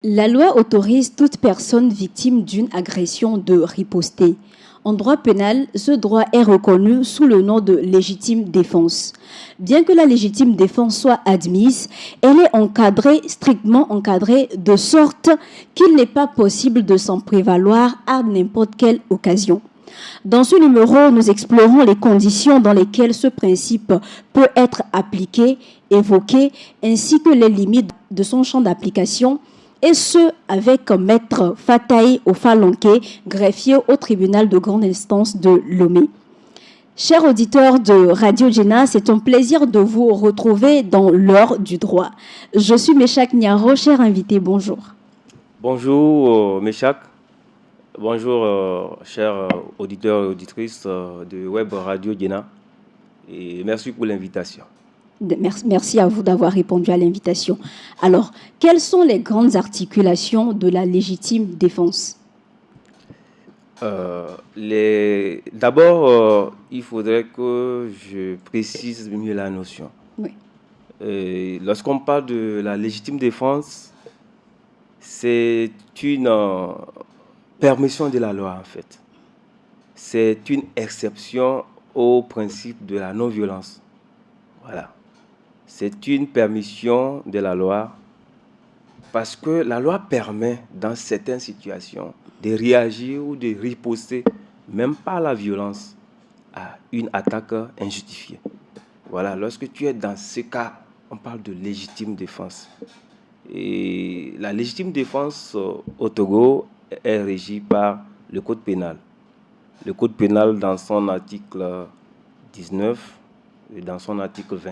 La loi autorise toute personne victime d'une agression de riposter. En droit pénal, ce droit est reconnu sous le nom de légitime défense. Bien que la légitime défense soit admise, elle est encadrée, strictement encadrée, de sorte qu'il n'est pas possible de s'en prévaloir à n'importe quelle occasion. Dans ce numéro, nous explorons les conditions dans lesquelles ce principe peut être appliqué, évoqué, ainsi que les limites de son champ d'application, et ce, avec Maître Fataï Ofalonké, greffier au tribunal de grande instance de Lomé. Chers auditeurs de Radio Djena, c'est un plaisir de vous retrouver dans l'heure du droit. Je suis Méchac Niaro, cher invité, bonjour. Bonjour Méchac, bonjour chers auditeurs et auditrices de Web Radio Djena, et merci pour l'invitation. Merci à vous d'avoir répondu à l'invitation. Alors, quelles sont les grandes articulations de la légitime défense ? D'abord, il faudrait que je précise mieux la notion. Oui. Lorsqu'on parle de la légitime défense, c'est une permission de la loi en fait. C'est une exception au principe de la non-violence. Voilà. C'est une permission de la loi parce que la loi permet, dans certaines situations, de réagir ou de riposter, même par la violence, à une attaque injustifiée. Voilà, lorsque tu es dans ce cas, on parle de légitime défense. Et la légitime défense au Togo est régie par le Code pénal. Le Code pénal, dans son article 19 et dans son article 20.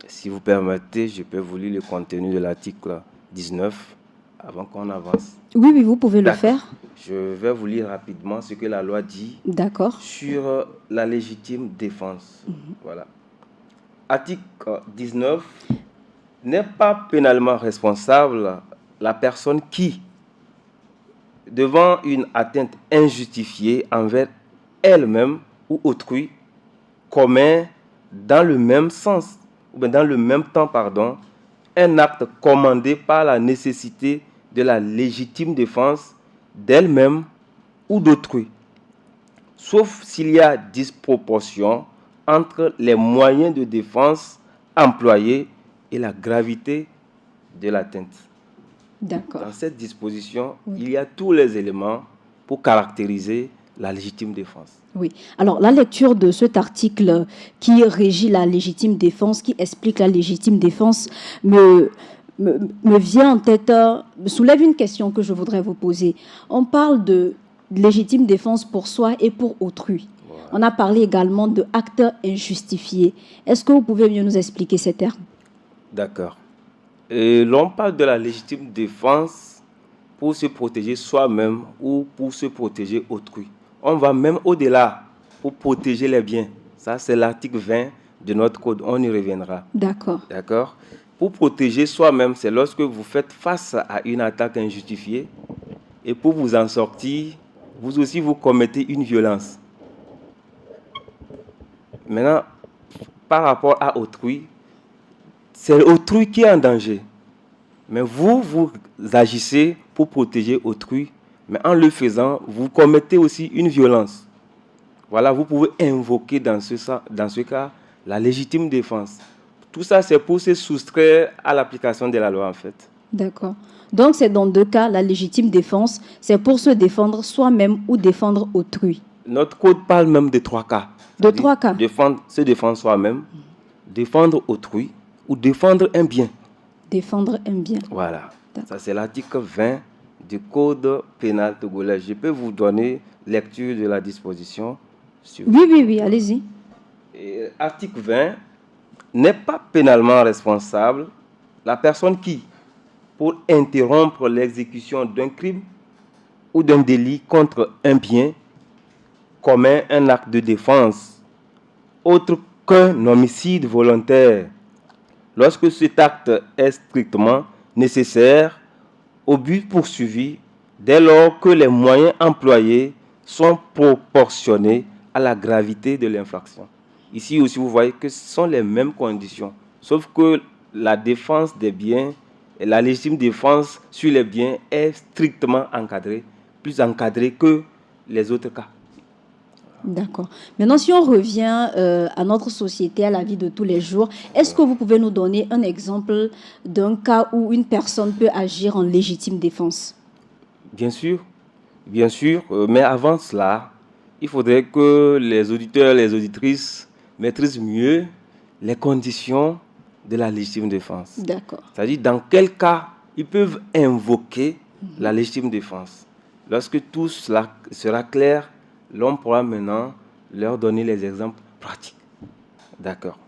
Si vous permettez, je peux vous lire le contenu de l'article 19 avant qu'on avance. Oui, vous pouvez le faire. Je vais vous lire rapidement ce que la loi dit sur la légitime défense. Voilà. Article 19. N'est pas pénalement responsable la personne qui, devant une atteinte injustifiée envers elle-même ou autrui, commet dans le même temps, un acte commandé par la nécessité de la légitime défense d'elle-même ou d'autrui, sauf s'il y a disproportion entre les moyens de défense employés et la gravité de l'atteinte. D'accord. Dans cette disposition, il y a tous les éléments pour caractériser la légitime défense. Oui. Alors, la lecture de cet article qui régit la légitime défense, qui explique la légitime défense, me vient en tête, me soulève une question que je voudrais vous poser. On parle de légitime défense pour soi et pour autrui. Voilà. On a parlé également de actes injustifiés. Est-ce que vous pouvez mieux nous expliquer ces termes ? D'accord. L'on parle de la légitime défense pour se protéger soi-même ou pour se protéger autrui. On va même au-delà pour protéger les biens. Ça, c'est l'article 20 de notre code. On y reviendra. D'accord. D'accord. Pour protéger soi-même, c'est lorsque vous faites face à une attaque injustifiée et pour vous en sortir, vous aussi, vous commettez une violence. Maintenant, par rapport à autrui, c'est autrui qui est en danger. Mais vous agissez pour protéger autrui. Mais en le faisant, vous commettez aussi une violence. Voilà, vous pouvez invoquer dans ce cas la légitime défense. Tout ça, c'est pour se soustraire à l'application de la loi, en fait. D'accord. Donc, c'est dans deux cas, la légitime défense, c'est pour se défendre soi-même ou défendre autrui. Notre code parle même de trois cas. De trois cas. Se défendre soi-même, défendre autrui ou défendre un bien. Défendre un bien. Voilà. Ça, c'est l'article 20 du Code pénal togolais. Je peux vous donner lecture de la disposition. Oui, allez-y. Article 20. N'est pas pénalement responsable la personne qui, pour interrompre l'exécution d'un crime ou d'un délit contre un bien, commet un acte de défense autre qu'un homicide volontaire, lorsque cet acte est strictement nécessaire au but poursuivi, dès lors que les moyens employés sont proportionnés à la gravité de l'infraction. Ici aussi, vous voyez que ce sont les mêmes conditions, sauf que la défense des biens Et la légitime défense sur les biens est strictement encadrée, plus encadrée que les autres cas. D'accord. Maintenant, si on revient à notre société, à la vie de tous les jours, est-ce que vous pouvez nous donner un exemple d'un cas où une personne peut agir en légitime défense? Bien sûr, mais avant cela, il faudrait que les auditeurs et les auditrices maîtrisent mieux les conditions de la légitime défense. D'accord. C'est-à-dire dans quel cas ils peuvent invoquer la légitime défense. Lorsque tout cela sera clair, l'on pourra maintenant leur donner les exemples pratiques. D'accord.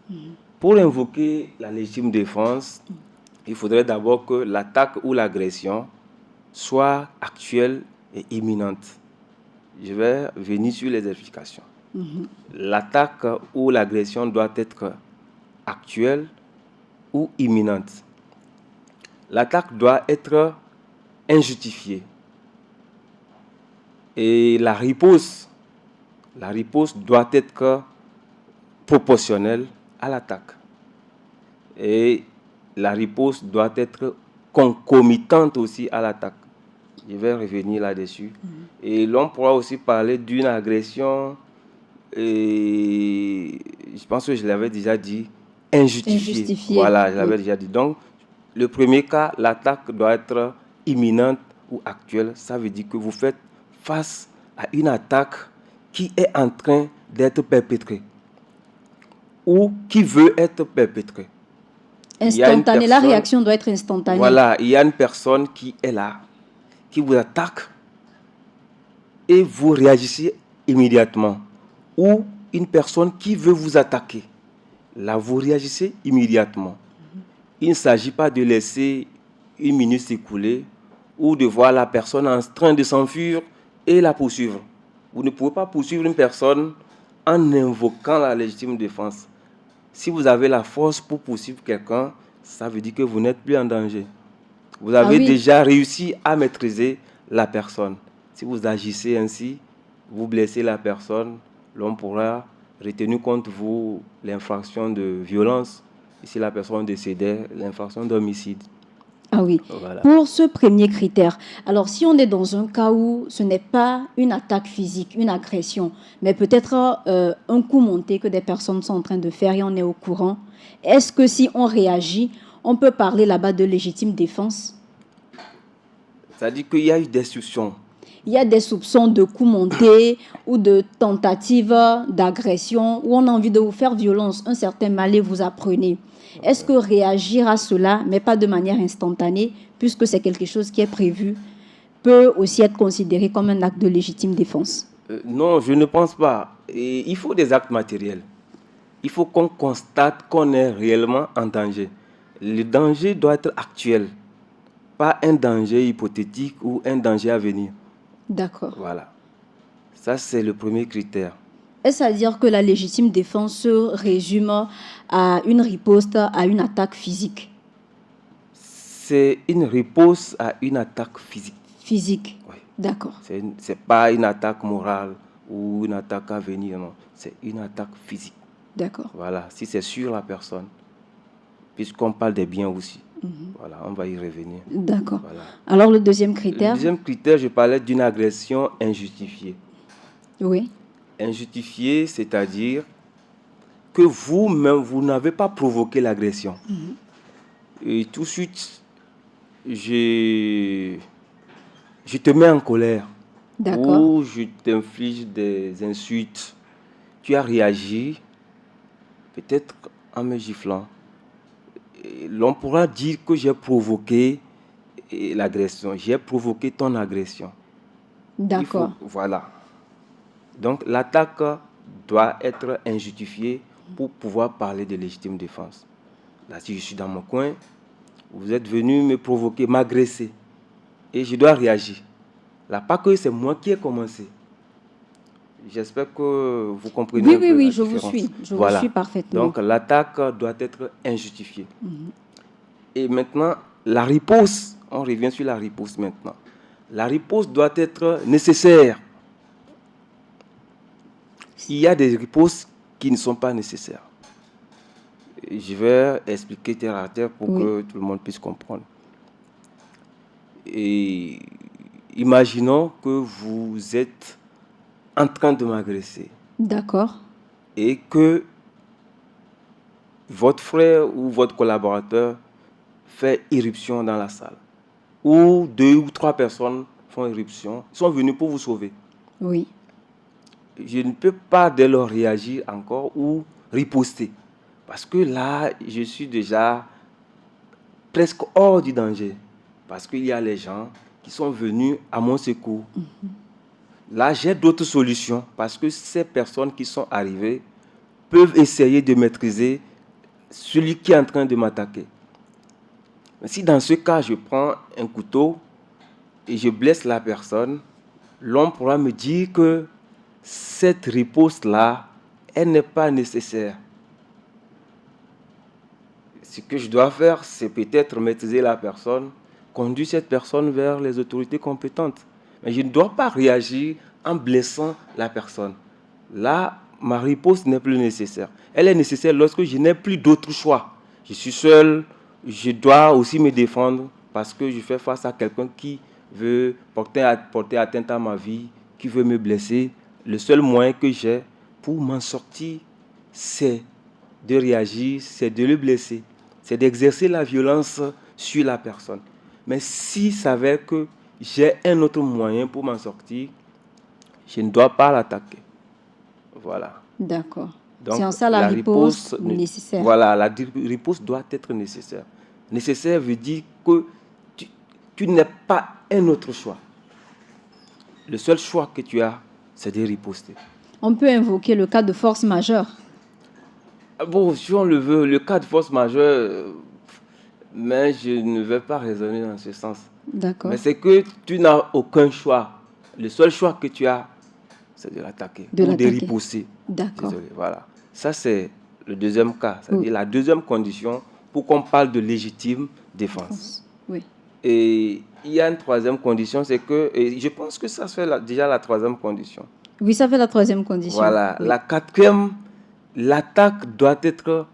Pour invoquer la légitime défense, il faudrait d'abord que l'attaque ou l'agression soit actuelle et imminente. Je vais venir sur les explications. L'attaque ou l'agression doit être actuelle ou imminente. L'attaque doit être injustifiée. Et la riposte doit être proportionnelle à l'attaque. Et la riposte doit être concomitante aussi à l'attaque. Je vais revenir là-dessus. Et l'on pourra aussi parler d'une agression, et je pense que je l'avais déjà dit, injustifiée. Voilà, je l'avais déjà dit. Donc, le premier cas, l'attaque doit être imminente ou actuelle. Ça veut dire que vous faites face à une attaque qui est en train d'être perpétrée ou qui veut être perpétrée. Instantané, la réaction doit être instantanée. Voilà, il y a une personne qui est là, qui vous attaque et vous réagissez immédiatement. Ou une personne qui veut vous attaquer, là vous réagissez immédiatement. Il ne s'agit pas de laisser une minute s'écouler ou de voir la personne en train de s'enfuir et la poursuivre. Vous ne pouvez pas poursuivre une personne en invoquant la légitime défense. Si vous avez la force pour poursuivre quelqu'un, ça veut dire que vous n'êtes plus en danger. Vous avez déjà réussi à maîtriser la personne. Si vous agissez ainsi, vous blessez la personne, l'on pourra retenir contre vous l'infraction de violence. Et si la personne décédait, l'infraction d'homicide. Ah oui. Voilà. Pour ce premier critère, alors si on est dans un cas où ce n'est pas une attaque physique, une agression, mais peut-être un coup monté que des personnes sont en train de faire et on est au courant, est-ce que si on réagit, on peut parler là-bas de légitime défense? C'est-à-dire qu'il y a eu des soupçons. Il y a des soupçons de coups montés ou de tentatives d'agression où on a envie de vous faire violence, un certain mal et vous apprenez. Est-ce que réagir à cela, mais pas de manière instantanée, puisque c'est quelque chose qui est prévu, peut aussi être considéré comme un acte de légitime défense? Non, je ne pense pas. Et il faut des actes matériels. Il faut qu'on constate qu'on est réellement en danger. Le danger doit être actuel, pas un danger hypothétique ou un danger à venir. D'accord. Voilà. Ça, c'est le premier critère. Est-ce à dire que la légitime défense se résume à une riposte à une attaque physique? C'est une riposte à une attaque physique. Physique? Oui. D'accord. Ce n'est pas une attaque morale ou une attaque à venir, non. C'est une attaque physique. D'accord. Voilà, si c'est sur la personne, puisqu'on parle des biens aussi. Voilà, on va y revenir. D'accord. Voilà. Alors, le deuxième critère? Le deuxième critère, je parlais d'une agression injustifiée. Oui. Injustifiée, c'est-à-dire que vous-même, vous n'avez pas provoqué l'agression. Et tout de suite, je te mets en colère. D'accord. Ou je t'inflige des insultes. Tu as réagi, peut-être en me giflant. L'on pourra dire que j'ai provoqué l'agression. J'ai provoqué ton agression. D'accord. Voilà. Donc, l'attaque doit être injustifiée pour pouvoir parler de légitime défense. Là, si je suis dans mon coin, vous êtes venu me provoquer, m'agresser. Et je dois réagir. Là, pas que c'est moi qui ai commencé. J'espère que vous comprenez un peu la je différence. vous suis. Je vous suis parfaitement. Donc, l'attaque doit être injustifiée. Et maintenant, la riposte, on revient sur la riposte maintenant. La riposte doit être nécessaire. Il y a des ripostes qui ne sont pas nécessaires. Je vais expliquer terre à terre pour que tout le monde puisse comprendre. Et imaginons que vous êtes en train de m'agresser D'accord. et que votre frère ou votre collaborateur fait irruption dans la salle, ou 2 ou 3 personnes font irruption, sont venus pour vous sauver. Oui. Je ne peux pas dès lors réagir encore ou riposter. Parce que là, je suis déjà presque hors du danger. Parce qu'il y a les gens qui sont venus à mon secours. Là, j'ai d'autres solutions. Parce que ces personnes qui sont arrivées peuvent essayer de maîtriser celui qui est en train de m'attaquer. Mais si dans ce cas, je prends un couteau et je blesse la personne, l'homme pourra me dire que cette riposte-là, elle n'est pas nécessaire. Ce que je dois faire, c'est peut-être maîtriser la personne, conduire cette personne vers les autorités compétentes. Mais je ne dois pas réagir en blessant la personne. Là, ma riposte n'est plus nécessaire. Elle est nécessaire lorsque je n'ai plus d'autre choix. Je suis seul, je dois aussi me défendre parce que je fais face à quelqu'un qui veut porter atteinte à ma vie, qui veut me blesser. Le seul moyen que j'ai pour m'en sortir, c'est de réagir, c'est de le blesser, c'est d'exercer la violence sur la personne. Mais s'il s'avère que j'ai un autre moyen pour m'en sortir, je ne dois pas l'attaquer. Voilà. D'accord. Donc, C'est en ça la riposte nécessaire. Voilà, la riposte doit être nécessaire. Nécessaire veut dire que tu n'as pas un autre choix. Le seul choix que tu as, c'est de riposter. On peut invoquer le cas de force majeure. Bon, si on le veut, le cas de force majeure, mais je ne vais pas raisonner dans ce sens. D'accord. Mais c'est que tu n'as aucun choix. Le seul choix que tu as, c'est de l'attaquer ou de riposter. D'accord. Désolé, voilà. Ça, c'est le deuxième cas. C'est-à-dire la deuxième condition pour qu'on parle de légitime défense. Oui. Et il y a une troisième condition, c'est que, et je pense que ça fait déjà la troisième condition. Oui, ça fait la troisième condition. Voilà. Oui. La quatrième, l'attaque doit être,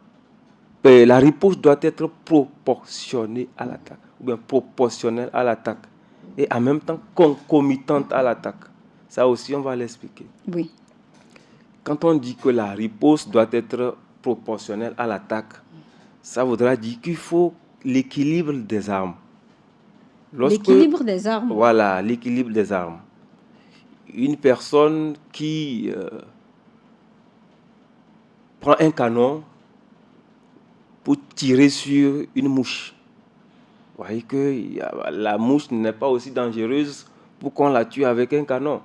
la riposte doit être proportionnée à l'attaque, ou bien proportionnelle à l'attaque, et en même temps concomitante à l'attaque. Ça aussi, on va l'expliquer. Oui. Quand on dit que la riposte doit être proportionnelle à l'attaque, ça voudra dire qu'il faut l'équilibre des armes. L'équilibre des armes. Voilà, l'équilibre des armes. Une personne qui prend un canon pour tirer sur une mouche. Vous voyez que la mouche n'est pas aussi dangereuse pour qu'on la tue avec un canon.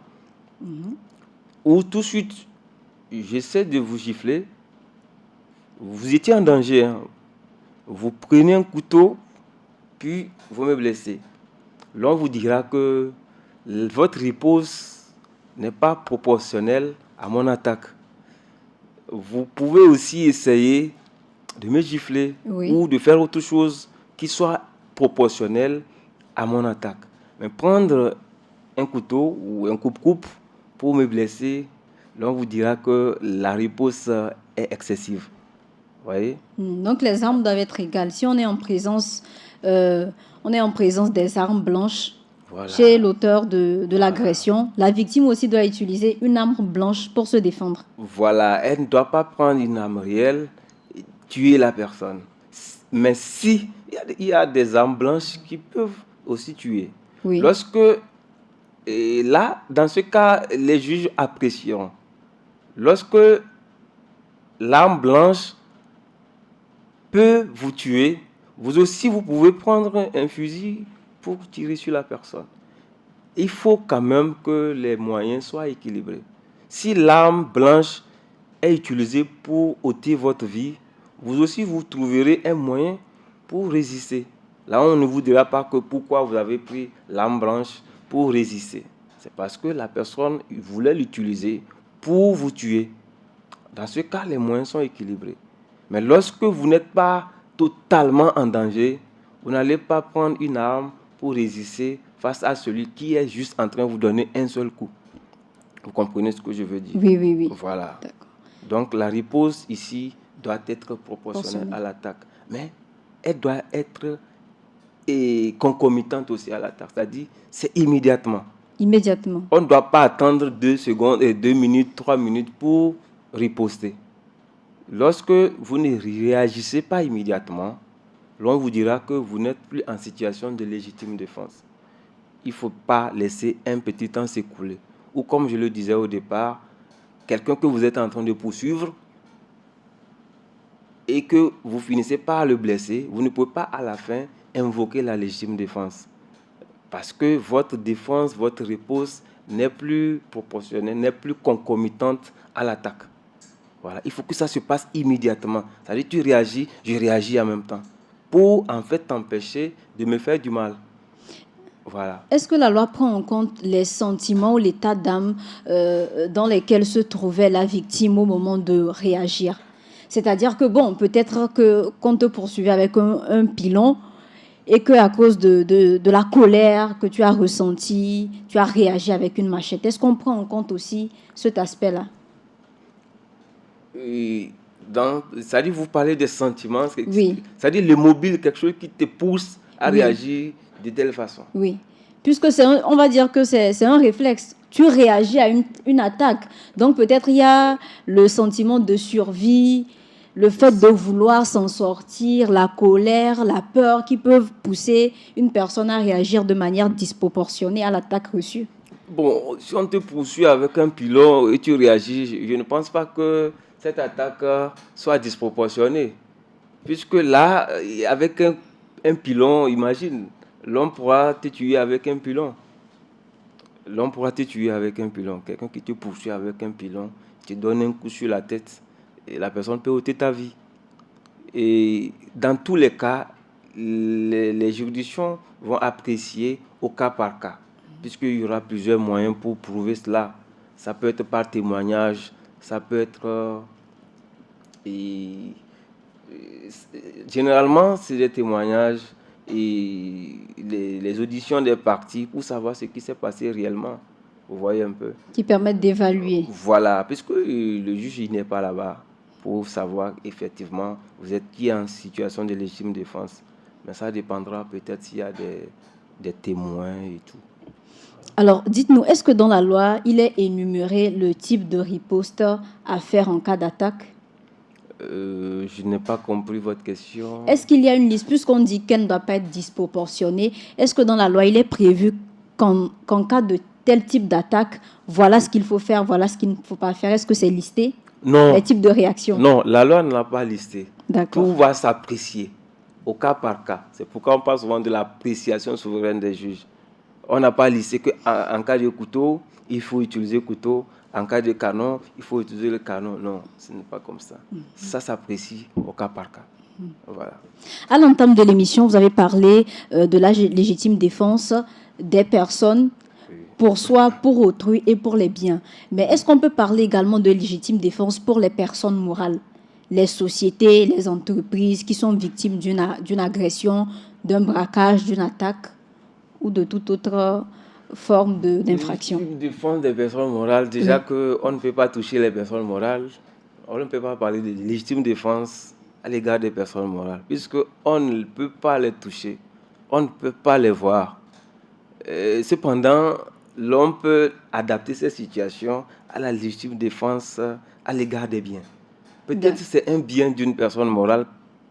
Ou tout de suite, j'essaie de vous gifler. Vous étiez en danger. Hein. Vous prenez un couteau, puis vous me blessez. L'on vous dira que votre riposte n'est pas proportionnelle à mon attaque. Vous pouvez aussi essayer de me gifler ou de faire autre chose qui soit proportionnelle à mon attaque. Mais prendre un couteau ou un coupe-coupe pour me blesser, l'on vous dira que la riposte est excessive. Vous voyez? Donc les armes doivent être égales. Si on est en présence, des armes blanches, voilà, chez l'auteur de l'agression, la victime aussi doit utiliser une arme blanche pour se défendre. Voilà, elle ne doit pas prendre une arme réelle et tuer la personne. Mais si il y a des armes blanches qui peuvent aussi tuer. Oui. Et là, dans ce cas, les juges apprécieront. Lorsque l'arme blanche peut vous tuer, vous aussi, vous pouvez prendre un fusil pour tirer sur la personne. Il faut quand même que les moyens soient équilibrés. Si l'arme blanche est utilisée pour ôter votre vie, vous aussi, vous trouverez un moyen pour résister. Là, on ne vous dira pas que pourquoi vous avez pris l'arme blanche pour résister. C'est parce que la personne voulait l'utiliser pour vous tuer. Dans ce cas, les moyens sont équilibrés. Mais lorsque vous n'êtes pas totalement en danger, vous n'allez pas prendre une arme pour résister face à celui qui est juste en train de vous donner un seul coup. Vous comprenez ce que je veux dire? Oui. Voilà. Donc la riposte ici doit être proportionnelle à l'attaque. Mais elle doit être est concomitante aussi à l'attaque, c'est-à-dire c'est immédiatement. Immédiatement. On ne doit pas attendre 2 secondes et 2 minutes, 3 minutes pour riposter. Lorsque vous ne réagissez pas immédiatement, l'on vous dira que vous n'êtes plus en situation de légitime défense. Il ne faut pas laisser un petit temps s'écouler. Ou comme je le disais au départ, quelqu'un que vous êtes en train de poursuivre et que vous finissez par le blesser, vous ne pouvez pas à la fin invoquer la légitime défense. Parce que votre défense, votre riposte n'est plus proportionnelle, n'est plus concomitante à l'attaque. Voilà. Il faut que ça se passe immédiatement. C'est-à-dire tu réagis, je réagis en même temps. Pour en fait t'empêcher de me faire du mal. Voilà. Est-ce que la loi prend en compte les sentiments ou l'état d'âme dans lesquels se trouvait la victime au moment de réagir? C'est-à-dire que, bon, peut-être qu'on te poursuivait avec un pilon et qu'à cause de la colère que tu as ressentie, tu as réagi avec une machette. Est-ce qu'on prend en compte aussi cet aspect-là? C'est-à-dire vous parlez des sentiments, Oui. c'est-à-dire le mobile, quelque chose qui te pousse à Oui. réagir de telle façon. Oui. Puisque on va dire que c'est un réflexe. Tu réagis à une attaque. Donc peut-être il y a le sentiment de survie, le fait de vouloir s'en sortir, la colère, la peur qui peuvent pousser une personne à réagir de manière disproportionnée à l'attaque reçue. Bon, si on te poursuit avec un pilon et tu réagis, je ne pense pas que cette attaque soit disproportionnée. Puisque là, avec un pilon, imagine, l'homme pourra te tuer avec un pilon. L'homme pourra te tuer avec un pilon. Quelqu'un qui te poursuit avec un pilon, te donne un coup sur la tête et la personne peut ôter ta vie. Et dans tous les cas, les juridictions vont apprécier au cas par cas, puisqu'il y aura plusieurs moyens pour prouver cela. Ça peut être par témoignage, ça peut être... généralement, c'est des témoignages et les auditions des parties pour savoir ce qui s'est passé réellement. Vous voyez un peu. Qui permettent d'évaluer. Voilà, puisque le juge il n'est pas là-bas pour savoir effectivement vous êtes qui est en situation de légitime défense. Mais ça dépendra peut-être s'il y a des témoins et tout. Alors, dites-nous, est-ce que dans la loi, il est énuméré le type de riposte à faire en cas d'attaque? Je n'ai pas compris votre question. Est-ce qu'il y a une liste, puisqu'on dit qu'elle ne doit pas être disproportionnée, est-ce que dans la loi, il est prévu qu'en cas de tel type d'attaque, voilà ce qu'il faut faire, voilà ce qu'il ne faut pas faire? Est-ce que c'est listé? Non. Les types de réactions? Non, la loi ne l'a pas listé. D'accord. Tout va s'apprécier au cas par cas. C'est pourquoi on parle souvent de l'appréciation souveraine des juges. On n'a pas listé qu'en cas de couteau, il faut utiliser le couteau. En cas de canon, il faut utiliser le canon. Non, ce n'est pas comme ça. Ça s'apprécie au cas par cas. Voilà. À l'entame de l'émission, vous avez parlé de la légitime défense des personnes pour soi, pour autrui et pour les biens. Mais est-ce qu'on peut parler également de légitime défense pour les personnes morales, les sociétés, les entreprises qui sont victimes d'une agression, d'un braquage, d'une attaque ou de toute autre forme d'infraction? Légitime défense des personnes morales, déjà qu'on ne peut pas toucher les personnes morales, on ne peut pas parler de légitime défense à l'égard des personnes morales, puisqu'on ne peut pas les toucher, on ne peut pas les voir. Cependant, l'on peut adapter cette situation à la légitime défense à l'égard des biens. Peut-être que c'est un bien d'une personne morale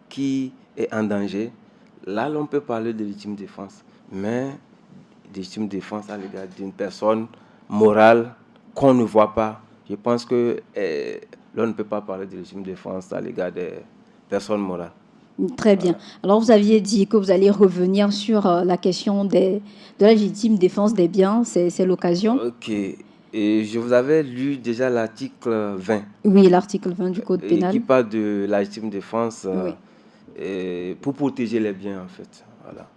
qui est en danger. Là, l'on peut parler de légitime défense, mais légitime défense à l'égard d'une personne morale qu'on ne voit pas. Je pense que l'on ne peut pas parler de légitime défense à l'égard des personnes morales. Très bien. Voilà. Alors, vous aviez dit que vous alliez revenir sur la question de la légitime défense des biens. C'est l'occasion. Ok. Et je vous avais lu déjà l'article 20. Oui, l'article 20 du Code pénal. Qui parle de la légitime défense oui. Pour protéger les biens, en fait. Voilà.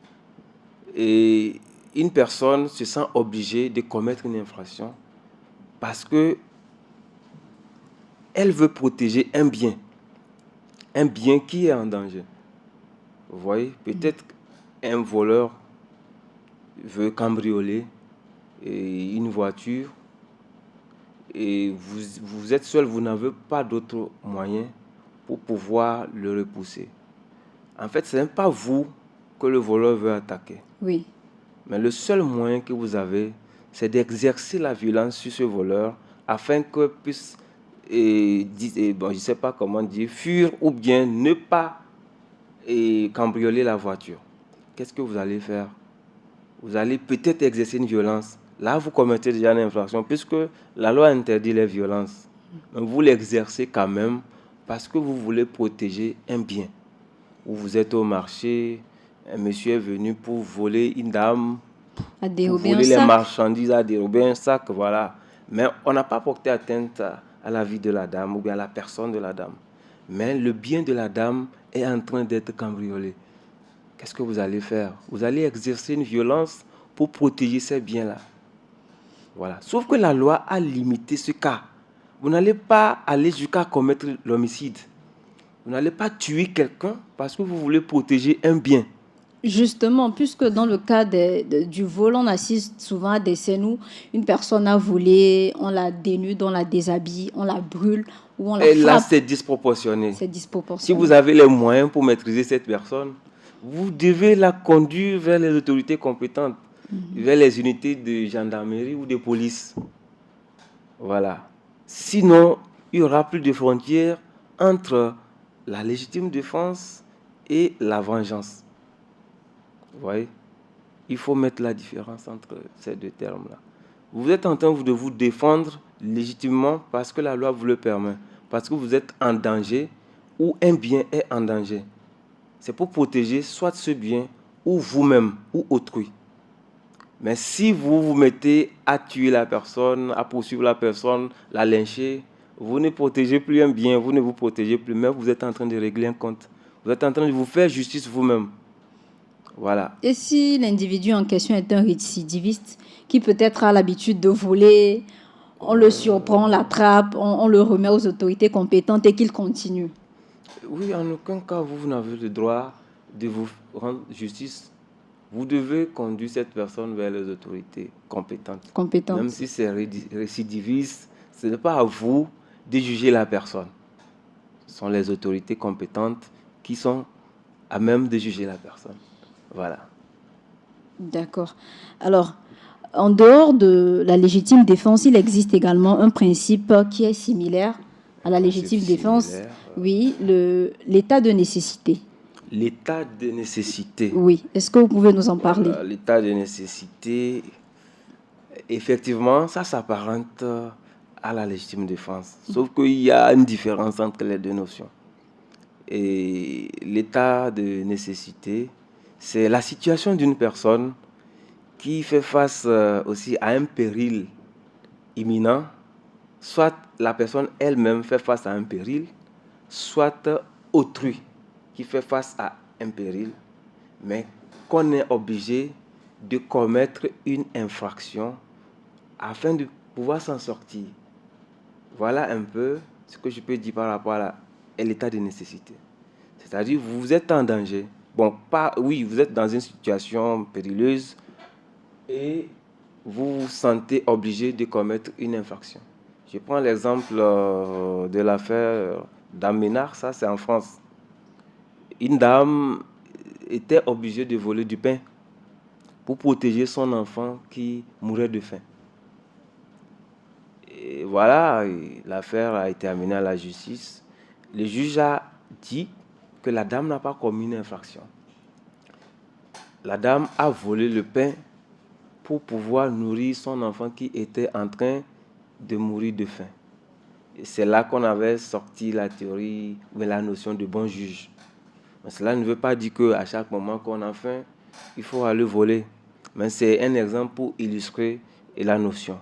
Et une personne se sent obligée de commettre une infraction parce que elle veut protéger un bien qui est en danger. Vous voyez, peut-être un voleur veut cambrioler une voiture et vous êtes seul, vous n'avez pas d'autre moyen pour pouvoir le repousser. En fait, ce n'est pas vous que le voleur veut attaquer. Oui. Mais le seul moyen que vous avez, c'est d'exercer la violence sur ce voleur afin qu'il puisse, je ne sais pas comment dire, fuir ou bien ne pas cambrioler la voiture. Qu'est-ce que vous allez faire? Vous allez peut-être exercer une violence. Là, vous commettez déjà une infraction puisque la loi interdit les violences. Mais vous l'exercez quand même parce que vous voulez protéger un bien. Ou vous êtes au marché, un monsieur est venu pour voler une dame, À pour dérober un voler les sac. marchandises, à dérober un sac, voilà. Mais on n'a pas porté atteinte à la vie de la dame ou bien à la personne de la dame. Mais le bien de la dame est en train d'être cambriolé. Qu'est-ce que vous allez faire? Vous allez exercer une violence pour protéger ces biens-là. Voilà. Sauf que la loi a limité ce cas. Vous n'allez pas aller jusqu'à commettre l'homicide. Vous n'allez pas tuer quelqu'un parce que vous voulez protéger un bien. Justement, puisque dans le cas du vol, on assiste souvent à des scènes où une personne a volé, on la dénude, on la déshabille, on la brûle ou on la Et là, frappe. c'est disproportionné. C'est Si disproportionné. vous avez les moyens pour maîtriser cette personne, vous devez la conduire vers les autorités compétentes, vers les unités de gendarmerie ou de police. Voilà. Sinon, il n'y aura plus de frontières entre la légitime défense et la vengeance. Vous voyez? Il faut mettre la différence entre ces deux termes-là. Vous êtes en train de vous défendre légitimement parce que la loi vous le permet, parce que vous êtes en danger ou un bien est en danger. C'est pour protéger soit ce bien ou vous-même ou autrui. Mais si vous vous mettez à tuer la personne, à poursuivre la personne, la lyncher, vous ne protégez plus un bien, vous ne vous protégez plus, mais vous êtes en train de régler un compte. Vous êtes en train de vous faire justice vous-même. Voilà. Et si l'individu en question est un récidiviste qui peut-être a l'habitude de voler, on le surprend, on l'attrape, on le remet aux autorités compétentes et qu'il continue? Oui, en aucun cas, vous n'avez le droit de vous rendre justice. Vous devez conduire cette personne vers les autorités compétentes. Même si c'est récidiviste, ce n'est pas à vous de juger la personne. Ce sont les autorités compétentes qui sont à même de juger la personne. Voilà. D'accord. Alors, en dehors de la légitime défense, il existe également un principe qui est similaire à la légitime défense. Oui, l'état de nécessité. L'état de nécessité. Oui. Est-ce que vous pouvez nous en parler? Voilà, l'état de nécessité, effectivement, ça s'apparente à la légitime défense. Sauf qu'il y a une différence entre les deux notions. Et l'état de nécessité, c'est la situation d'une personne qui fait face aussi à un péril imminent, soit la personne elle-même fait face à un péril, soit autrui qui fait face à un péril, mais qu'on est obligé de commettre une infraction afin de pouvoir s'en sortir. Voilà un peu ce que je peux dire par rapport à l'état de nécessité. C'est-à-dire, vous êtes en danger. Oui, vous êtes dans une situation périleuse et vous vous sentez obligé de commettre une infraction. Je prends l'exemple de l'affaire Dame Ménard, ça c'est en France. Une dame était obligée de voler du pain pour protéger son enfant qui mourait de faim. Et voilà, l'affaire a été amenée à la justice. Le juge a dit que la dame n'a pas commis une infraction. La dame a volé le pain pour pouvoir nourrir son enfant qui était en train de mourir de faim. Et c'est là qu'on avait sorti la théorie, mais la notion de bon juge. Mais cela ne veut pas dire qu'à chaque moment qu'on a faim, il faut aller voler. Mais c'est un exemple pour illustrer la notion.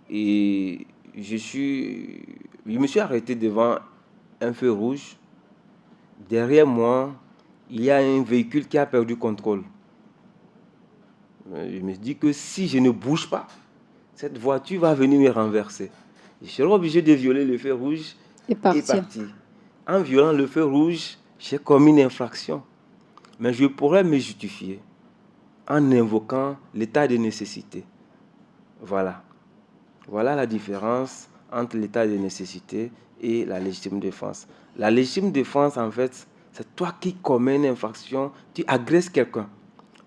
Et je me suis arrêté devant un feu rouge. Derrière moi, il y a un véhicule qui a perdu contrôle. Je me dis que si je ne bouge pas, cette voiture va venir me renverser. Je serai obligé de violer le feu rouge et partir. En violant le feu rouge, j'ai commis une infraction. Mais je pourrais me justifier en invoquant l'état de nécessité. Voilà. Voilà la différence entre l'état de nécessité et la légitime défense. La légitime défense, en fait, C'est toi qui commets une infraction, tu agresses quelqu'un.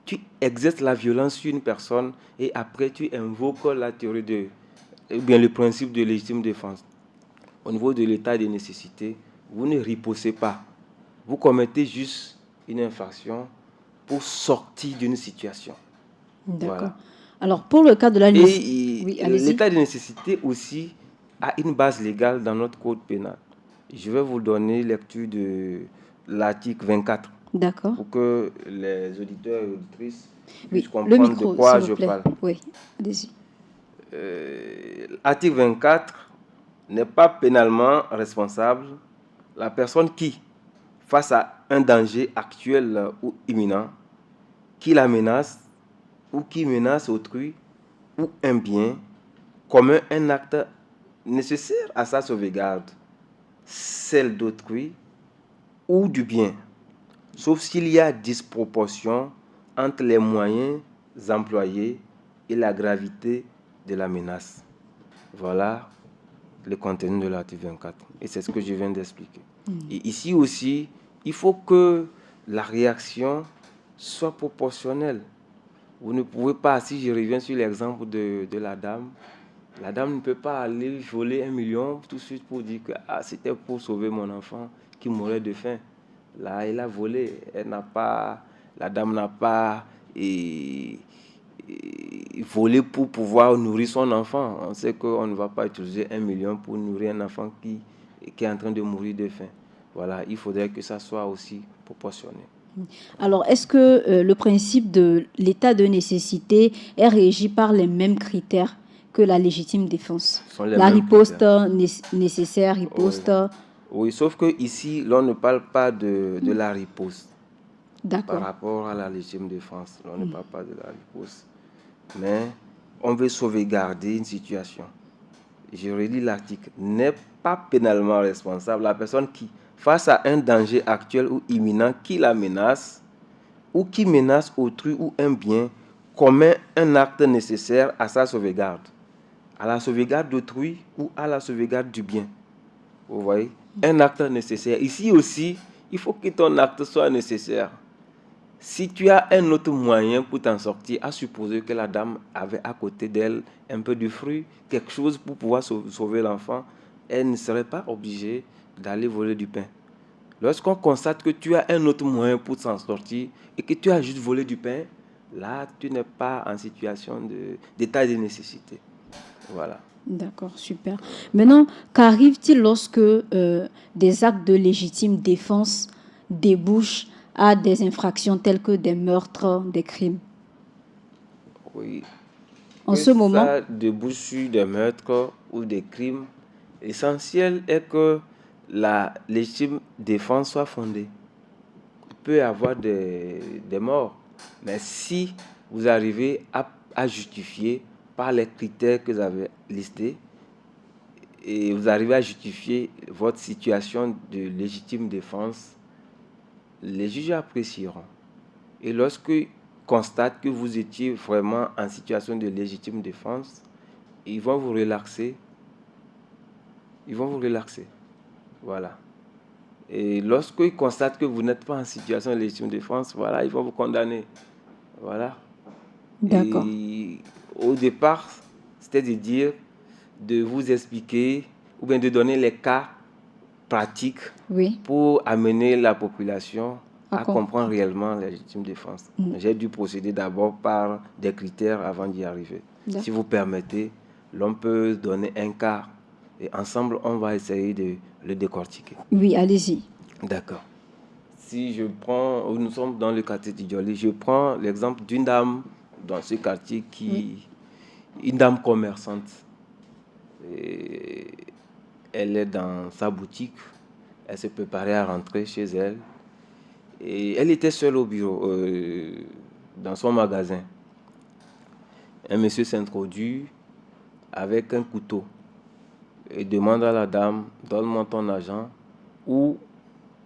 Tu exerces la violence sur une personne et après tu invoques la théorie ou bien le principe de légitime défense. Au niveau de l'état de nécessité, vous ne ripostez pas. Vous commettez juste une infraction pour sortir d'une situation. D'accord. Voilà. Alors, pour le cas de la nécessité... Et Oui, allez-y. l'état de nécessité aussi a une base légale dans notre code pénal. Je vais vous donner lecture de l'article 24 D'accord. pour que les auditeurs et auditrices puissent Oui, le comprendre de micro, s'il quoi vous je plaît. parle. Oui, allez-y. Article 24 n'est pas pénalement responsable la personne qui, face à un danger actuel ou imminent, qui la menace ou qui menace autrui ou un bien, commet un acte nécessaire à sa sauvegarde, celle d'autrui ou du bien, sauf s'il y a disproportion entre les moyens employés et la gravité de la menace. Voilà le contenu de l'article 24. Et c'est ce que je viens d'expliquer. Et ici aussi, il faut que la réaction soit proportionnelle. Vous ne pouvez pas, si je reviens sur l'exemple de la dame ne peut pas aller voler 1 million tout de suite pour dire que c'était pour sauver mon enfant qui mourait de faim. Là, elle a volé. La dame n'a pas volé pour pouvoir nourrir son enfant. On sait qu'on ne va pas utiliser 1 million pour nourrir un enfant qui est en train de mourir de faim. Voilà, il faudrait que ça soit aussi proportionné. Alors, est-ce que le principe de l'état de nécessité est régi par les mêmes critères que la légitime défense? Ce sont les La mêmes riposte critères. nécessaire, riposte... Oui, sauf que ici, l'on ne parle pas de la riposte par D'accord. rapport à la légitime défense. L'on ne parle pas de la riposte. Mais on veut sauvegarder une situation. Je relis l'article. N'est pas pénalement responsable la personne qui, face à un danger actuel ou imminent qui la menace ou qui menace autrui ou un bien, commet un acte nécessaire à sa sauvegarde, à la sauvegarde d'autrui ou à la sauvegarde du bien. Vous voyez? Un acte nécessaire. Ici aussi, il faut que ton acte soit nécessaire. Si tu as un autre moyen pour t'en sortir, à supposer que la dame avait à côté d'elle un peu de fruit, quelque chose pour pouvoir sauver l'enfant, elle ne serait pas obligée d'aller voler du pain. Lorsqu'on constate que tu as un autre moyen pour t'en sortir et que tu as juste volé du pain, là, tu n'es pas en situation d'état de nécessité. Voilà. D'accord, super. Maintenant, qu'arrive-t-il lorsque des actes de légitime défense débouchent à des infractions telles que des meurtres, des crimes? Oui. En Que ce moment, ça débouche sur des meurtres ou des crimes, l'essentiel est que la légitime défense soit fondée. Il peut y avoir des morts, mais si vous arrivez à justifier par les critères que vous avez listés, et vous arrivez à justifier votre situation de légitime défense, les juges apprécieront. Et lorsqu'ils constatent que vous étiez vraiment en situation de légitime défense, ils vont vous relaxer. Ils vont vous relaxer. Voilà. Et lorsqu'ils constatent que vous n'êtes pas en situation de légitime défense, voilà, ils vont vous condamner. Voilà. d'accord. Et au départ, c'était de dire, de vous expliquer ou bien de donner les cas pratiques Oui, pour amener la population à d'accord. comprendre réellement la légitime défense. J'ai dû procéder d'abord par des critères avant d'y arriver. D'accord. Si vous permettez, l'on peut donner un cas et ensemble, on va essayer de le décortiquer. Oui, allez-y. D'accord. Si je prends, nous sommes dans le quartier d'Idjoli, je prends l'exemple d'une dame dans ce quartier une dame commerçante. Et elle est dans sa boutique, elle se préparait à rentrer chez elle. Et elle était seule au bureau, dans son magasin. Un monsieur s'introduit avec un couteau et demande à la dame, donne-moi ton argent ou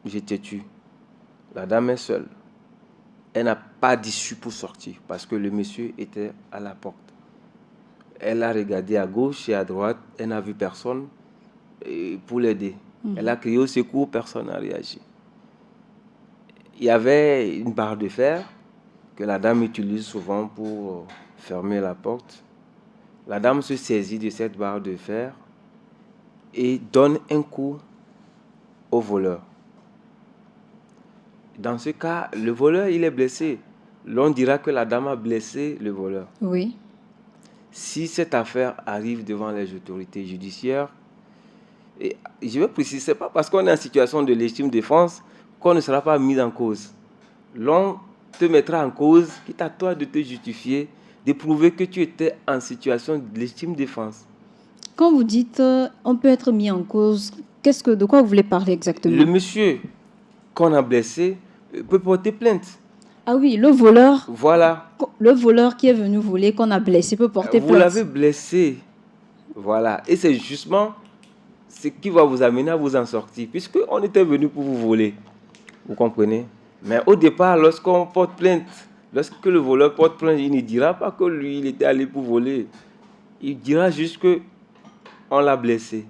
je te tue. La dame est seule. Elle n'a pas d'issue pour sortir parce que le monsieur était à la porte. Elle a regardé à gauche et à droite, elle n'a vu personne pour l'aider. Elle a crié au secours, personne n'a réagi. il y avait une barre de fer que la dame utilise souvent pour fermer la porte. La dame se saisit de cette barre de fer et donne un coup au voleur. Dans ce cas, le voleur, il est blessé. L'on dira que la dame a blessé le voleur. Oui. Si cette affaire arrive devant les autorités judiciaires, et je veux préciser, ce n'est pas parce qu'on est en situation de légitime défense qu'on ne sera pas mis en cause. L'on te mettra en cause, quitte à toi de te justifier, de prouver que tu étais en situation de légitime défense. Quand vous dites on peut être mis en cause, de quoi vous voulez parler exactement? Le monsieur qu'on a blessé peut porter plainte. Ah oui, le voleur. Voilà. Le voleur qui est venu voler, qu'on a blessé, peut porter plainte. Vous l'avez blessé. Voilà. Et c'est justement ce qui va vous amener à vous en sortir, puisqu'on était venu pour vous voler. Vous comprenez? Mais au départ, lorsqu'on porte plainte, lorsque le voleur porte plainte, il ne dira pas que lui, il était allé pour voler. Il dira juste qu'on l'a blessé.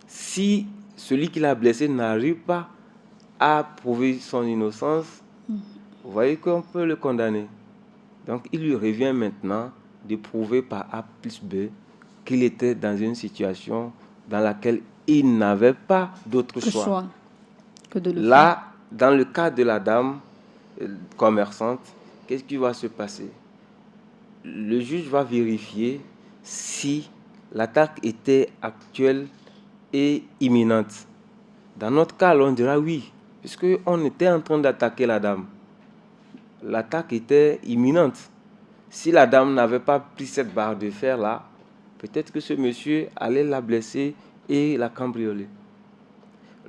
Si celui qui l'a blessé n'arrive pas à prouver son innocence, vous voyez qu'on peut le condamner. Donc, il lui revient maintenant de prouver par A plus B qu'il était dans une situation dans laquelle il n'avait pas d'autre choix que de le Là, faire. Dans le cas de la dame commerçante, qu'est-ce qui va se passer? Le juge va vérifier si l'attaque était actuelle et imminente. Dans notre cas, on dira oui, puisqu'on était en train d'attaquer la dame. L'attaque était imminente. Si la dame n'avait pas pris cette barre de fer-là, peut-être que ce monsieur allait la blesser et la cambrioler.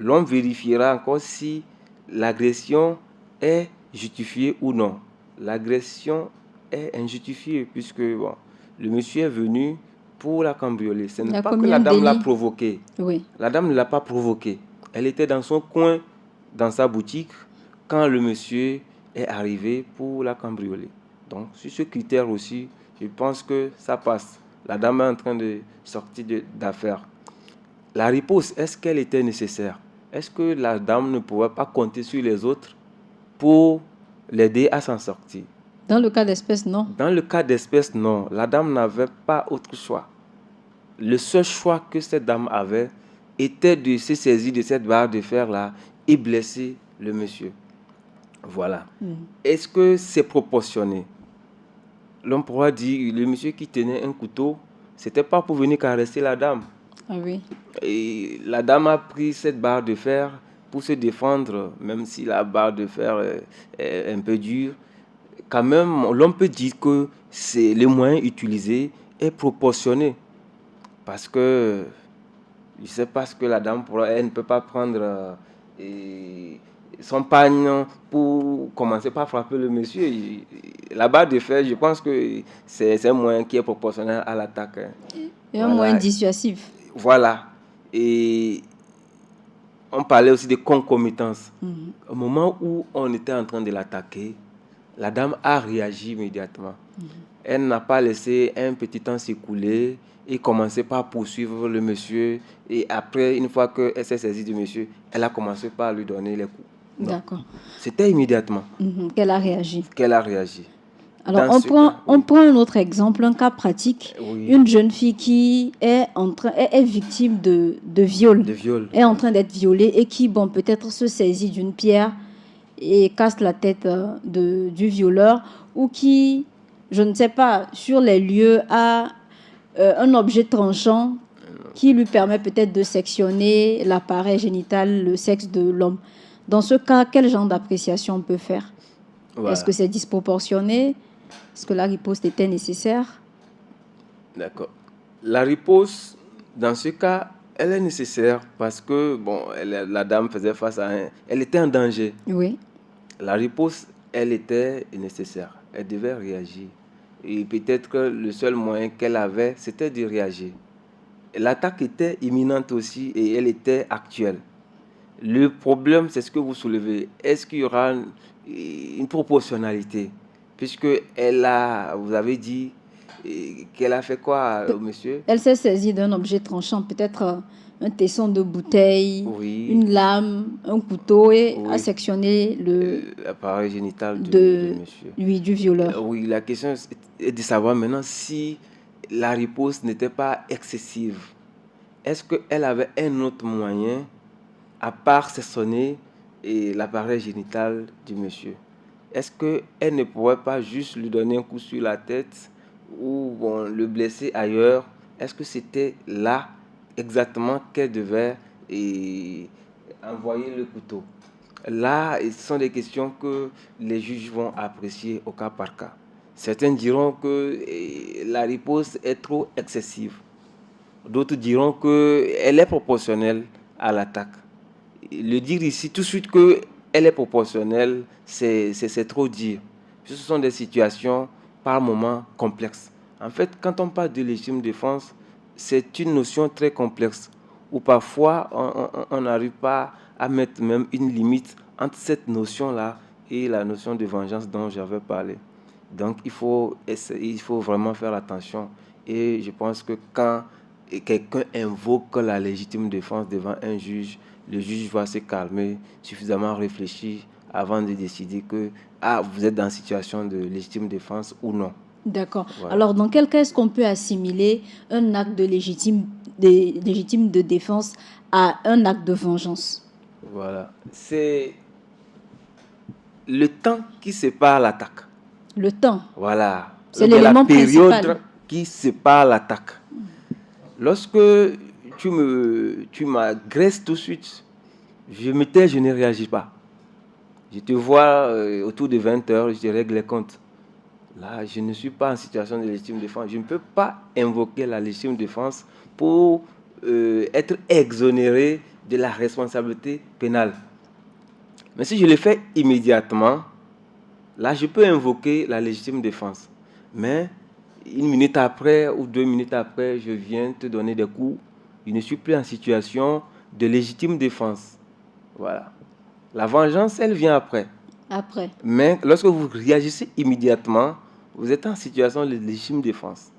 L'on vérifiera encore si l'agression est justifiée ou non. L'agression est injustifiée puisque le monsieur est venu pour la cambrioler. Ce n'est pas que la dame l'a provoqué. Oui. La dame ne l'a pas provoqué. Elle était dans son coin, dans sa boutique, quand le monsieur est arrivé pour la cambrioler. Donc, sur ce critère aussi, je pense que ça passe. La dame est en train de sortir d'affaires. La riposte, est-ce qu'elle était nécessaire? Est-ce que la dame ne pouvait pas compter sur les autres pour l'aider à s'en sortir? Dans le cas d'espèce, non. Dans le cas d'espèce, non. La dame n'avait pas autre choix. Le seul choix que cette dame avait était de se saisir de cette barre de fer-là et blesser le monsieur. Voilà. Est-ce que c'est proportionné? L'on pourra dire, le monsieur qui tenait un couteau, ce n'était pas pour venir caresser la dame. Ah oui. Et la dame a pris cette barre de fer pour se défendre, même si la barre de fer est un peu dure. Quand même, l'on peut dire que le moyen utilisé est proportionné. Parce que je ne sais pas ce que la dame pourra, elle ne peut pas prendre son pagne pour commencer par frapper le monsieur. La barre de fer, je pense que c'est un moyen qui est proportionnel à l'attaque. Et un moyen dissuasif. Voilà. Et on parlait aussi de concomitance. Au moment où on était en train de l'attaquer, la dame a réagi immédiatement. Elle n'a pas laissé un petit temps s'écouler et commencé par poursuivre le monsieur. Et après, une fois qu'elle s'est saisie du monsieur, elle a commencé par lui donner les coups. D'accord. C'était immédiatement qu'elle a réagi. Alors, on prend un autre exemple, un cas pratique. Oui. Une jeune fille qui est victime de viol. Est en train d'être violée et qui, peut-être se saisit d'une pierre et casse la tête du violeur, ou qui, je ne sais pas, sur les lieux a un objet tranchant qui lui permet peut-être de sectionner l'appareil génital, le sexe de l'homme. Dans ce cas, quel genre d'appréciation on peut faire? Voilà. Est-ce que c'est disproportionné? Est-ce que la riposte était nécessaire? D'accord. La riposte, dans ce cas, elle est nécessaire parce que la dame faisait face à elle était en danger. Oui. La riposte, elle était nécessaire. Elle devait réagir. Et peut-être que le seul moyen qu'elle avait, c'était de réagir. L'attaque était imminente aussi et elle était actuelle. Le problème, c'est ce que vous soulevez. Est-ce qu'il y aura une proportionnalité? Puisque vous avez dit, qu'elle a fait quoi au monsieur? Elle s'est saisie d'un objet tranchant, peut-être un tesson de bouteille, Oui, une lame, un couteau, et a oui, sectionné l'appareil génital de de, monsieur. du violeur. Oui, la question est de savoir maintenant si la riposte n'était pas excessive. Est-ce qu'elle avait un autre moyen à part sectionner l'appareil génital du monsieur? Est-ce qu'elle ne pourrait pas juste lui donner un coup sur la tête ou bon, le blesser ailleurs? Est-ce que c'était là exactement qu'elle devait envoyer le couteau? Là, ce sont des questions que les juges vont apprécier au cas par cas. Certains diront que la riposte est trop excessive. D'autres diront qu'elle est proportionnelle à l'attaque. Le dire ici tout de suite qu'elle est proportionnelle, c'est trop dire. Ce sont des situations par moments complexes. En fait, quand on parle de légitime défense, c'est une notion très complexe où parfois on n'arrive pas à mettre même une limite entre cette notion-là et la notion de vengeance dont j'avais parlé. Donc il faut vraiment faire attention. Et je pense que quand quelqu'un invoque la légitime défense devant un juge, le juge va se calmer, suffisamment réfléchir avant de décider que vous êtes dans une situation de légitime défense ou non. D'accord. Voilà. Alors, dans quel cas est-ce qu'on peut assimiler un acte légitime de défense à un acte de vengeance? Voilà. C'est le temps qui sépare l'attaque. Le temps, Voilà. c'est La l'élément période principal. qui sépare l'attaque. Lorsque tu m'agresses tout de suite, je me tais, je ne réagis pas. Je te vois autour de 20 heures, je te règle les comptes. Là, je ne suis pas en situation de légitime défense. Je ne peux pas invoquer la légitime défense pour être exonéré de la responsabilité pénale. Mais si je le fais immédiatement, là, je peux invoquer la légitime défense. Mais 1 minute après ou 2 minutes après, je viens te donner des coups. Je ne suis plus en situation de légitime défense. Voilà. La vengeance, elle vient après. Après. Mais lorsque vous réagissez immédiatement, vous êtes en situation de légitime défense.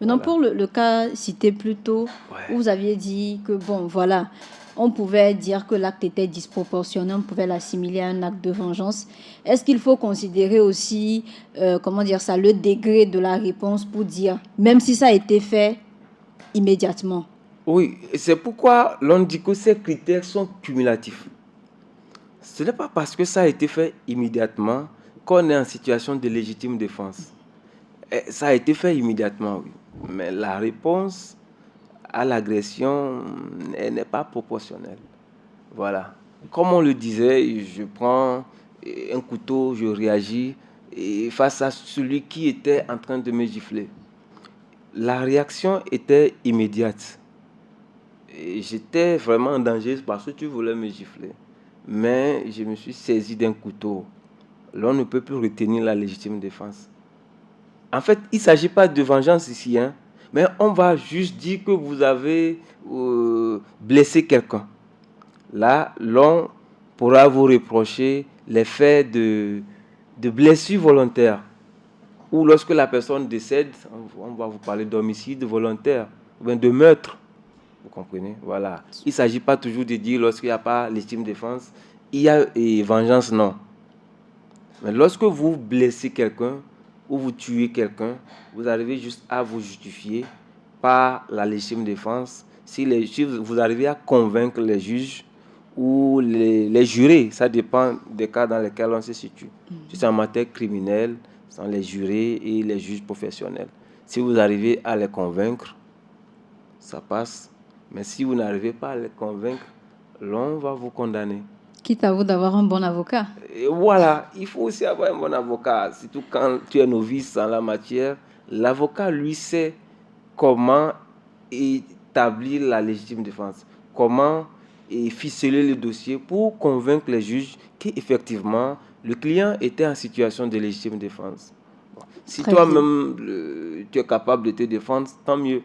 Maintenant, Voilà. pour le cas cité plus tôt, où vous aviez dit que, bon, voilà, on pouvait dire que l'acte était disproportionné, on pouvait l'assimiler à un acte de vengeance. Est-ce qu'il faut considérer aussi, comment dire ça, le degré de la réponse pour dire, même si ça a été fait immédiatement? Oui, c'est pourquoi l'on dit que ces critères sont cumulatifs. Ce n'est pas parce que ça a été fait immédiatement qu'on est en situation de légitime défense. Ça a été fait immédiatement, oui. Mais la réponse à l'agression n'est pas proportionnelle. Voilà. Comme on le disait, je prends un couteau, je réagis et face à celui qui était en train de me gifler. La réaction était immédiate. Et j'étais vraiment en danger parce que tu voulais me gifler. Mais je me suis saisi d'un couteau. L'on ne peut plus retenir la légitime défense. En fait, il ne s'agit pas de vengeance ici, hein, mais on va juste dire que vous avez blessé quelqu'un. Là, l'on pourra vous reprocher les faits de blessure volontaire. Ou lorsque la personne décède, on va vous parler d'homicide volontaire, ou bien de meurtre. Vous comprenez? Voilà. Il ne s'agit pas toujours de dire lorsqu'il n'y a pas légitime défense, il y a vengeance, non. Mais lorsque vous blessez quelqu'un ou vous tuez quelqu'un, vous arrivez juste à vous justifier par la légitime défense. Si vous arrivez à convaincre les juges ou les jurés, ça dépend des cas dans lesquels on se situe. Si c'est en matière criminelle, ce sont les jurés et les juges professionnels. Si vous arrivez à les convaincre, ça passe. Mais si vous n'arrivez pas à les convaincre, l'on va vous condamner. Quitte à vous d'avoir un bon avocat. Et voilà, il faut aussi avoir un bon avocat. Surtout quand tu es novice en la matière, l'avocat, lui, sait comment établir la légitime défense, comment ficeler le dossier pour convaincre les juges qu'effectivement, le client était en situation de légitime défense. Bon. Si toi-même, tu es capable de te défendre, tant mieux.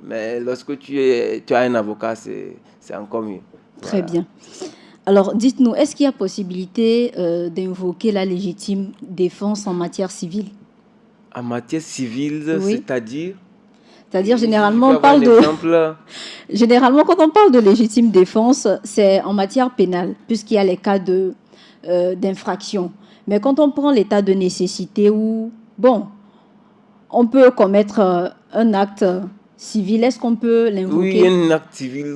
Mais lorsque tu as un avocat, c'est encore mieux. Très Voilà. bien. Alors, dites-nous, est-ce qu'il y a possibilité d'invoquer la légitime défense en matière civile? En matière civile, Oui. c'est-à-dire... C'est-à-dire, Je généralement, peux on avoir un parle de... exemple. Généralement, quand on parle de légitime défense, c'est en matière pénale, puisqu'il y a les cas d'infraction. Mais quand on prend l'état de nécessité où, bon, on peut commettre un acte civil, est-ce qu'on peut Oui, l'invoquer? un acte civil,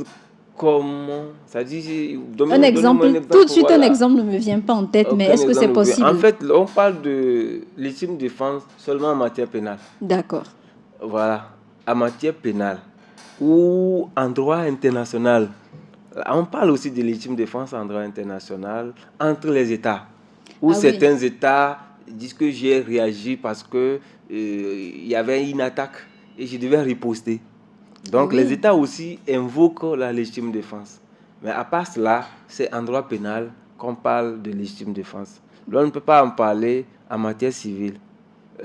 comment? C'est-à-dire, Un donnez-moi un exemple, tout de exemple, suite, un voilà. exemple ne me vient pas en tête, mais Aucun est-ce que c'est exemple ne vient. En possible? fait, on parle de légitime défense seulement en matière pénale. D'accord. Voilà, en matière pénale ou en droit international. On parle aussi de légitime défense en droit international entre les États, où Ah oui, certains États disent que j'ai réagi parce que il y avait une attaque et je devais riposter. Donc les oui, États aussi invoquent la légitime défense. Mais à part cela, c'est en droit pénal qu'on parle de légitime défense. Là, on ne peut pas en parler en matière civile.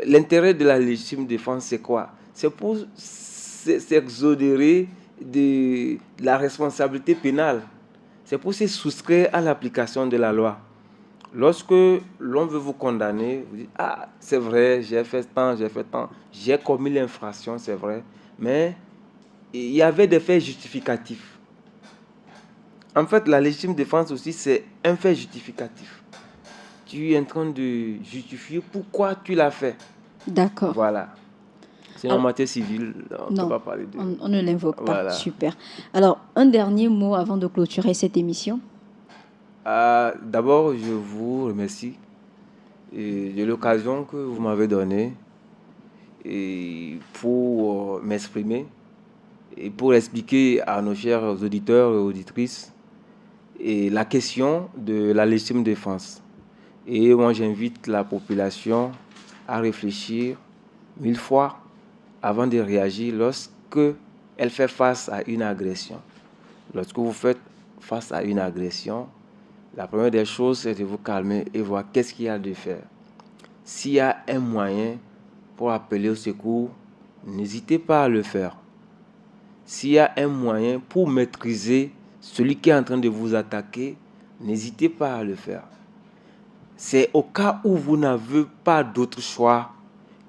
L'intérêt de la légitime défense, c'est quoi? C'est pour s'exonérer de la responsabilité pénale. C'est pour se soustraire à l'application de la loi. Lorsque l'on veut vous condamner, vous dites, ah, c'est vrai, j'ai fait tant, j'ai commis l'infraction, c'est vrai, mais il y avait des faits justificatifs. En fait, la légitime défense aussi, c'est un fait justificatif. Tu es en train de justifier pourquoi tu l'as fait. d'accord. Voilà. Sinon, en Alors, matière civile, on ne peut non, pas parler de... on ne l'invoque pas. Voilà. Super. Alors, un dernier mot avant de clôturer cette émission. D'abord, je vous remercie de l'occasion que vous m'avez donnée et pour m'exprimer et pour expliquer à nos chers auditeurs et auditrices et la question de la légitime défense. Et moi, j'invite la population à réfléchir 1000 fois avant de réagir lorsque elle fait face à une agression. Lorsque vous faites face à une agression, la première des choses, c'est de vous calmer et voir qu'est-ce qu'il y a de faire. S'il y a un moyen pour appeler au secours, n'hésitez pas à le faire. S'il y a un moyen pour maîtriser celui qui est en train de vous attaquer, n'hésitez pas à le faire. C'est au cas où vous n'avez pas d'autre choix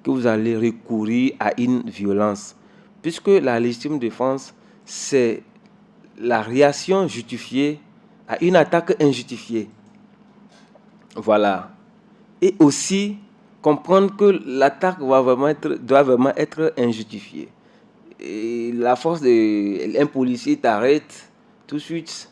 que vous allez recourir à une violence. Puisque la légitime défense, c'est la réaction justifiée à une attaque injustifiée. Voilà. Et aussi comprendre que l'attaque doit vraiment être injustifiée. Et la force un policier t'arrête tout de suite,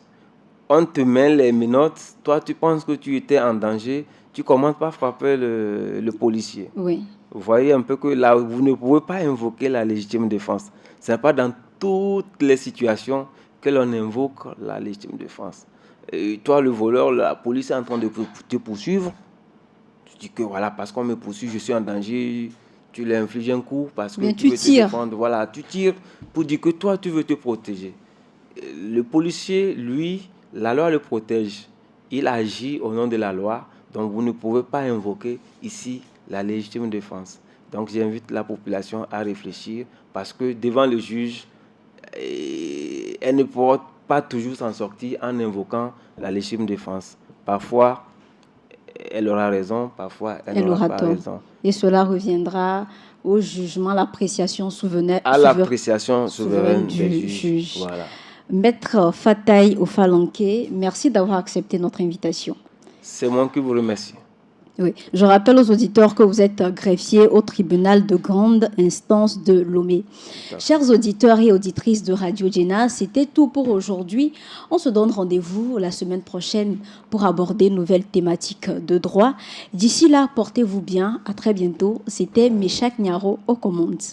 on te met les menottes, toi tu penses que tu étais en danger, tu commences par frapper le policier. Oui. Vous voyez un peu que là, vous ne pouvez pas invoquer la légitime défense. Ce n'est pas dans toutes les situations que l'on invoque la légitime défense. Et toi, le voleur, la police est en train de te poursuivre. Tu dis que voilà, parce qu'on me poursuit, je suis en danger. Tu lui infliges un coup parce que Bien, tu tu veux te tires. défendre. Voilà, tu tires pour dire que toi, tu veux te protéger. Le policier, lui, la loi le protège. Il agit au nom de la loi. Donc, vous ne pouvez pas invoquer ici la légitime défense. Donc, j'invite la population à réfléchir parce que devant le juge, elle ne pourra pas toujours s'en sortir en invoquant la légitime défense. Parfois, elle aura raison, parfois, elle Elle n'aura aura pas tort. raison. Et cela reviendra au jugement, l'appréciation À l'appréciation souveraine souveraine des du juges. juge. Voilà. Maître Fataï Ofalanke, merci d'avoir accepté notre invitation. C'est moi qui vous remercie. Oui. Je rappelle aux auditeurs que vous êtes greffier au tribunal de grande instance de Lomé. Chers auditeurs et auditrices de Radio Djena, c'était tout pour aujourd'hui. On se donne rendez-vous la semaine prochaine pour aborder une nouvelle thématique de droit. D'ici là, portez-vous bien. À très bientôt. C'était Meshak Nyaro aux commandes.